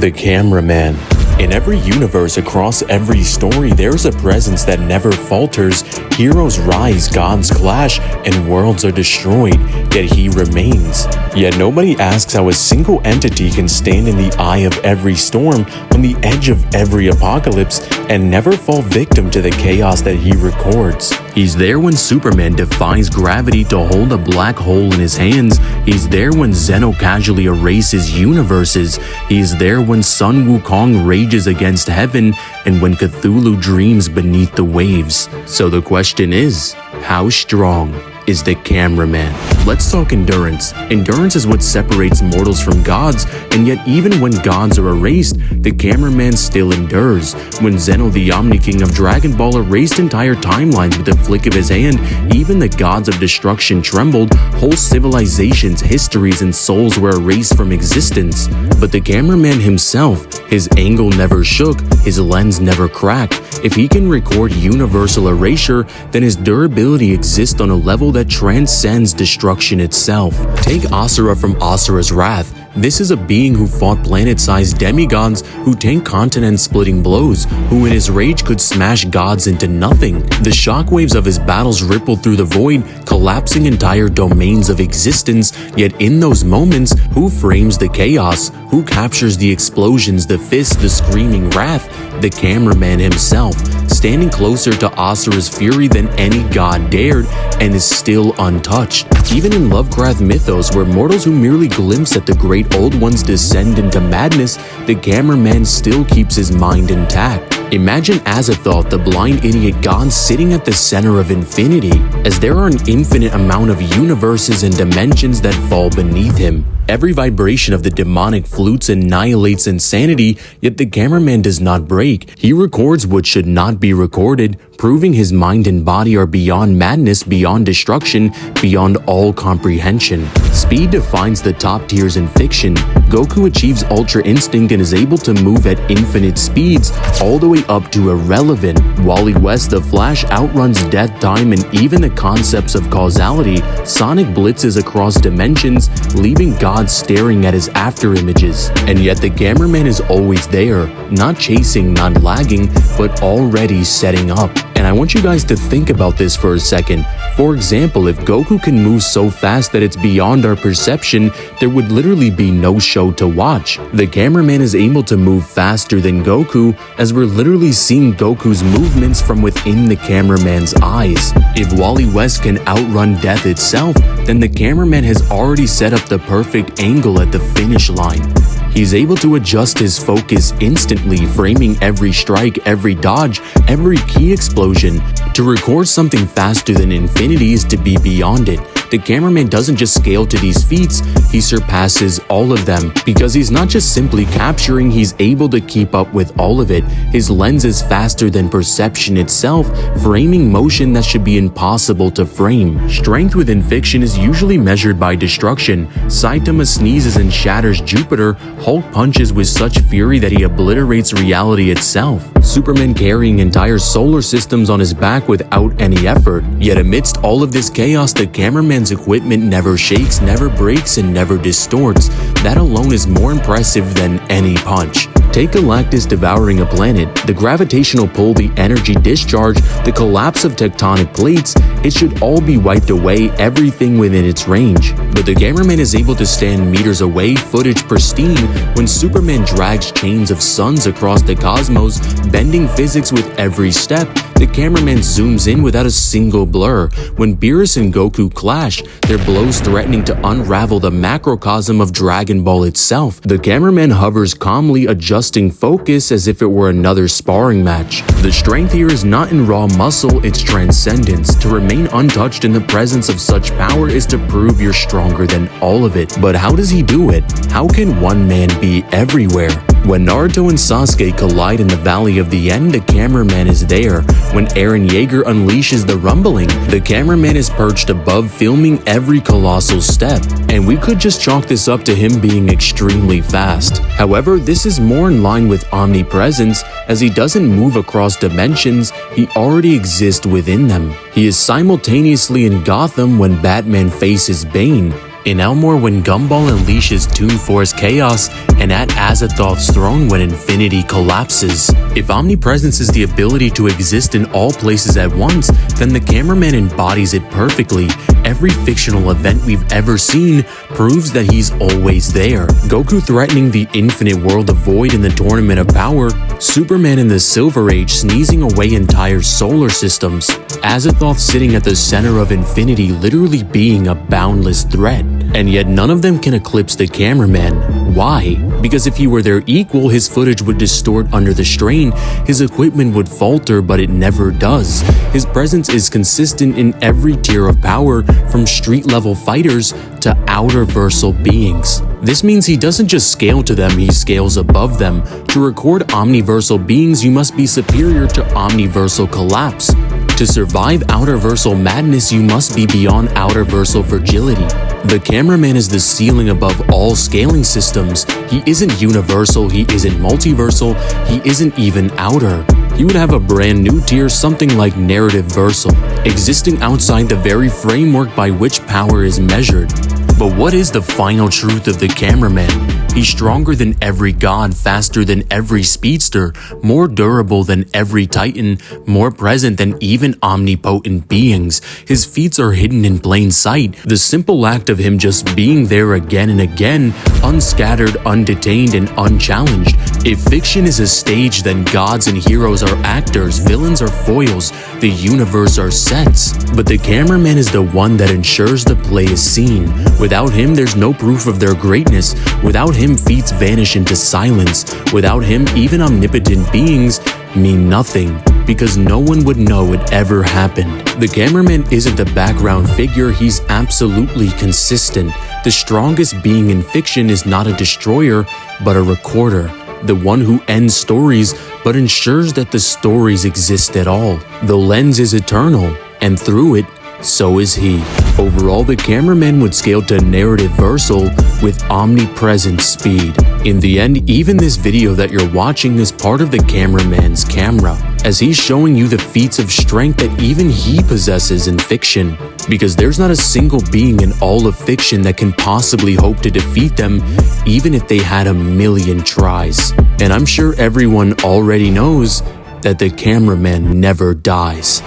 The cameraman. In every universe, across every story, there's a presence that never falters. Heroes rise, gods clash, and worlds are destroyed, yet he remains. Yet nobody asks how a single entity can stand in the eye of every storm, on the edge of every apocalypse, and never fall victim to the chaos that he records. He's there when Superman defies gravity to hold a black hole in his hands. He's there when Zeno casually erases universes. He's there when Sun Wukong rages against heaven, and when Cthulhu dreams beneath the waves. So the question is, how strong is the cameraman? Let's talk endurance. Endurance is what separates mortals from gods, and yet even when gods are erased, the cameraman still endures. When Zeno, the Omni King of Dragon Ball, erased entire timelines with a flick of his hand, even the gods of destruction trembled. Whole civilizations, histories, and souls were erased from existence. But the cameraman himself, his angle never shook, his lens never cracked. If he can record universal erasure, then his durability exists on a level that transcends destruction itself. Take Asura from Asura's Wrath. This is a being who fought planet-sized demigods, who tanked continent-splitting blows, who in his rage could smash gods into nothing. The shockwaves of his battles rippled through the void, collapsing entire domains of existence. Yet in those moments, who frames the chaos? Who captures the explosions, the fists, the screaming wrath? The cameraman himself, standing closer to Asura's fury than any god dared, and is still untouched. Even in Lovecraft mythos, where mortals who merely glimpse at the great old ones descend into madness, the cameraman still keeps his mind intact. Imagine Azathoth, the blind idiot god, sitting at the center of infinity, as there are an infinite amount of universes and dimensions that fall beneath him. Every vibration of the demonic flutes annihilates insanity, yet the cameraman does not break. He records what should not be recorded, proving his mind and body are beyond madness, beyond destruction, beyond all comprehension. Speed defines the top tiers in fiction. Goku achieves Ultra Instinct and is able to move at infinite speeds, all the way up to irrelevant. Wally West the Flash outruns death, time, and even the concepts of causality. Sonic blitzes across dimensions, leaving gods staring at his afterimages. And yet the cameraman is always there, not chasing, not lagging, but already setting up. And I want you guys to think about this for a second. For example, if Goku can move so fast that it's beyond our perception, there would literally be no show to watch. The cameraman is able to move faster than Goku, as we're literally seeing Goku's movements from within the cameraman's eyes. If Wally West can outrun death itself, then the cameraman has already set up the perfect angle at the finish line. He's able to adjust his focus instantly, framing every strike, every dodge, every key explosion. To record something faster than infinity is to be beyond it. The cameraman doesn't just scale to these feats, he surpasses all of them. Because he's not just simply capturing, he's able to keep up with all of it. His lens is faster than perception itself, framing motion that should be impossible to frame. Strength within fiction is usually measured by destruction. Saitama sneezes and shatters Jupiter. Hulk punches with such fury that he obliterates reality itself. Superman carrying entire solar systems on his back without any effort. Yet amidst all of this chaos, the cameraman's equipment never shakes, never breaks, and never distorts. That alone is more impressive than any punch. Take Galactus devouring a planet, the gravitational pull, the energy discharge, the collapse of tectonic plates. It should all be wiped away, everything within its range. But the cameraman is able to stand meters away, footage pristine. When Superman drags chains of suns across the cosmos, bending physics with every step, the cameraman zooms in without a single blur. When Beerus and Goku clash, their blows threatening to unravel the macrocosm of Dragon Ball itself. The cameraman hovers calmly, adjusting focus as if it were another sparring match. The strength here is not in raw muscle, it's transcendence. To remain untouched in the presence of such power is to prove you're stronger than all of it. But how does he do it? How can one man be everywhere? When Naruto and Sasuke collide in the Valley of the End, the cameraman is there. When Eren Yeager unleashes the rumbling, the cameraman is perched above, filming every colossal step. And we could just chalk this up to him being extremely fast. However, this is more in line with omnipresence, as he doesn't move across dimensions, he already exists within them. He is simultaneously in Gotham when Batman faces Bane, in Elmore when Gumball unleashes Toon Force Chaos, and at Azathoth's throne when Infinity collapses. If omnipresence is the ability to exist in all places at once, then the cameraman embodies it perfectly. Every fictional event we've ever seen proves that he's always there. Goku threatening the infinite world of Void in the Tournament of Power, Superman in the Silver Age sneezing away entire solar systems, Azathoth sitting at the center of infinity literally being a boundless threat. And yet none of them can eclipse the cameraman. Why? Because if he were their equal, his footage would distort under the strain, his equipment would falter, but it never does. His presence is consistent in every tier of power, from street-level fighters to outer-versal beings. This means he doesn't just scale to them, he scales above them. To record omniversal beings, you must be superior to omniversal collapse. To survive outer-versal madness, you must be beyond outer-versal fragility. The cameraman is the ceiling above all scaling systems. He isn't universal, he isn't multiversal, he isn't even outer. He would have a brand new tier, something like narrative-versal, existing outside the very framework by which power is measured. But what is the final truth of the cameraman? He's stronger than every god, faster than every speedster, more durable than every titan, more present than even omnipotent beings. His feats are hidden in plain sight. The simple act of him just being there again and again, unscattered, undetained, and unchallenged. If fiction is a stage, then gods and heroes are actors, villains are foils, the universe are sets. But the cameraman is the one that ensures the play is seen. Without him, there's no proof of their greatness. Without him, feats vanish into silence. Without him, even omnipotent beings mean nothing, because no one would know it ever happened. The cameraman isn't a background figure, he's absolutely consistent. The strongest being in fiction is not a destroyer, but a recorder. The one who ends stories, but ensures that the stories exist at all. The lens is eternal, and through it, so is he. Overall, the cameraman would scale to narrative-versal with omnipresent speed. In the end, even this video that you're watching is part of the cameraman's camera, as he's showing you the feats of strength that even he possesses in fiction. Because there's not a single being in all of fiction that can possibly hope to defeat them, even if they had a million tries. And I'm sure everyone already knows that the cameraman never dies.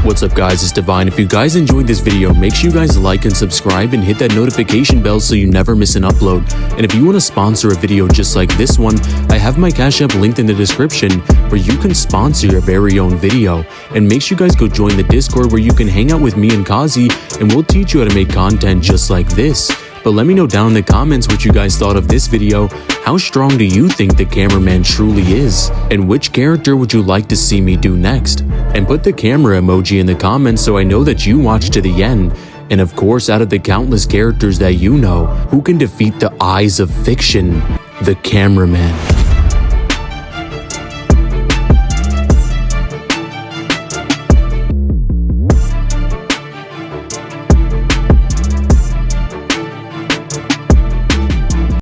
What's up guys, it's Divine. If you guys enjoyed this video, make sure you guys like and subscribe and hit that notification bell so you never miss an upload. And if you want to sponsor a video just like this one, I have my Cash App linked in the description where you can sponsor your very own video. And make sure you guys go join the Discord where you can hang out with me and Kazi and we'll teach you how to make content just like this. But let me know down in the comments what you guys thought of this video. How strong do you think the cameraman truly is? And which character would you like to see me do next? And put the camera emoji in the comments so I know that you watched to the end. And of course, out of the countless characters that you know, who can defeat the eyes of fiction? The cameraman.